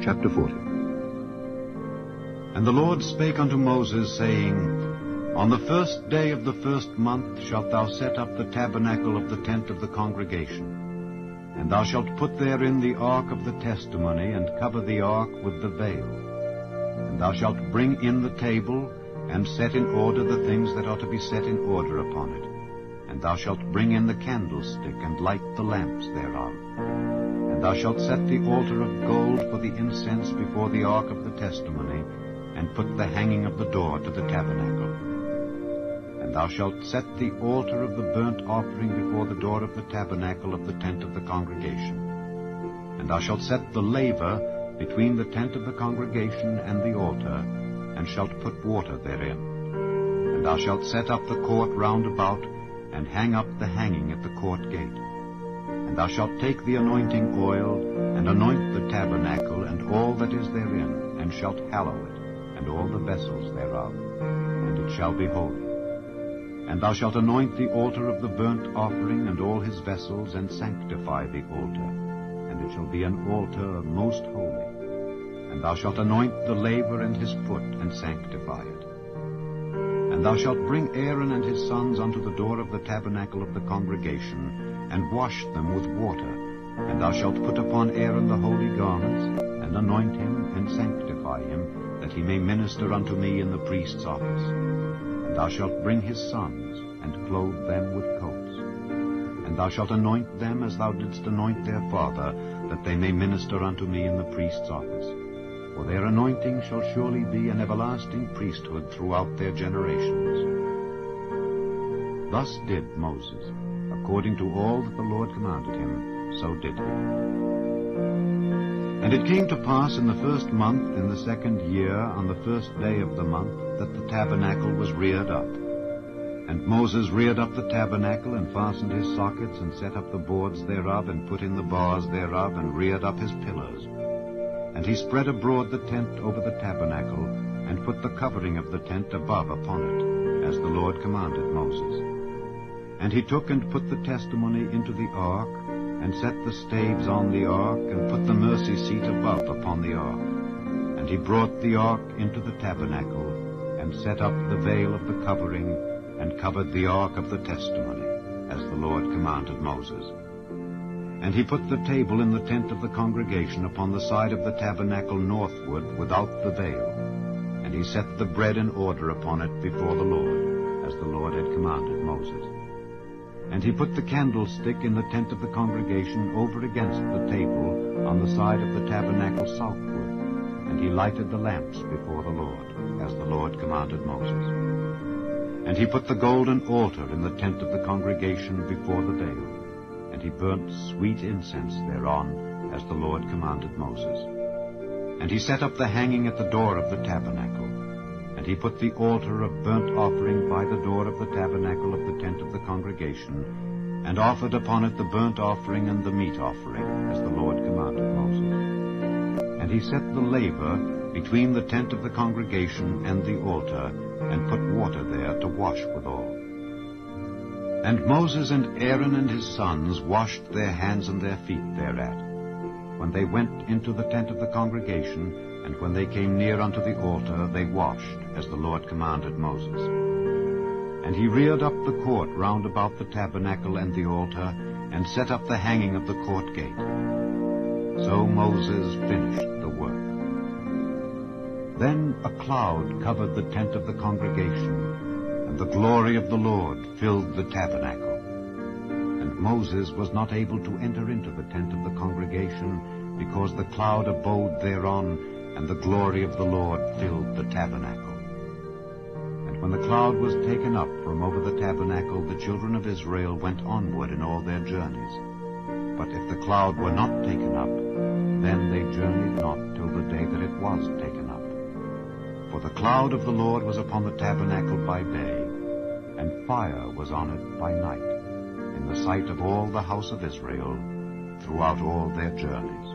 Chapter 40. And the Lord spake unto Moses, saying, On the first day of the first month shalt thou set up the tabernacle of the tent of the congregation. And thou shalt put therein the ark of the testimony, and cover the ark with the veil. And thou shalt bring in the table, and set in order the things that are to be set in order upon it. And thou shalt bring in the candlestick, and light the lamps thereof. And thou shalt set the altar of gold for the incense before the ark of the testimony, and put the hanging of the door to the tabernacle. And thou shalt set the altar of the burnt offering before the door of the tabernacle of the tent of the congregation. And thou shalt set the laver between the tent of the congregation and the altar, and shalt put water therein. And thou shalt set up the court round about, and hang up the hanging at the court gate. And thou shalt take the anointing oil, and anoint the tabernacle, and all that is therein, and shalt hallow it, and all the vessels thereof, and it shall be holy. And thou shalt anoint the altar of the burnt offering, and all his vessels, and sanctify the altar, and it shall be an altar most holy. And thou shalt anoint the laver and his foot, and sanctify it. And thou shalt bring Aaron and his sons unto the door of the tabernacle of the congregation, and wash them with water. And thou shalt put upon Aaron the holy garments, and anoint him, and sanctify him, that he may minister unto me in the priest's office. And thou shalt bring his sons, and clothe them with coats. And thou shalt anoint them as thou didst anoint their father, that they may minister unto me in the priest's office. For their anointing shall surely be an everlasting priesthood throughout their generations. Thus did Moses, according to all that the Lord commanded him, so did he. And it came to pass in the first month, in the second year, on the first day of the month, that the tabernacle was reared up. And Moses reared up the tabernacle, and fastened his sockets, and set up the boards thereof, and put in the bars thereof, and reared up his pillars. And he spread abroad the tent over the tabernacle, and put the covering of the tent above upon it, as the Lord commanded Moses. And he took and put the testimony into the ark, and set the staves on the ark, and put the mercy seat above upon the ark. And he brought the ark into the tabernacle, and set up the veil of the covering, and covered the ark of the testimony, as the Lord commanded Moses. And he put the table in the tent of the congregation upon the side of the tabernacle northward, without the veil. And he set the bread in order upon it before the Lord, as the Lord had commanded Moses. And he put the candlestick in the tent of the congregation over against the table on the side of the tabernacle southward. And he lighted the lamps before the Lord, as the Lord commanded Moses. And he put the golden altar in the tent of the congregation before the veil. And he burnt sweet incense thereon, as the Lord commanded Moses. And he set up the hanging at the door of the tabernacle. And he put the altar of burnt offering by the door of the tabernacle of the tent of the congregation, and offered upon it the burnt offering and the meat offering, as the Lord commanded Moses. And he set the laver between the tent of the congregation and the altar, and put water there to wash withal. And Moses and Aaron and his sons washed their hands and their feet thereat, when they went into the tent of the congregation, and when they came near unto the altar, they washed, as the Lord commanded Moses. And he reared up the court round about the tabernacle and the altar, and set up the hanging of the court gate. So Moses finished the work. Then a cloud covered the tent of the congregation, and the glory of the Lord filled the tabernacle. And Moses was not able to enter into the tent of the congregation, because the cloud abode thereon, and the glory of the Lord filled the tabernacle. And when the cloud was taken up from over the tabernacle, the children of Israel went onward in all their journeys. But if the cloud were not taken up, then they journeyed not till the day that it was taken up. For the cloud of the Lord was upon the tabernacle by day, and fire was on it by night, in the sight of all the house of Israel, throughout all their journeys.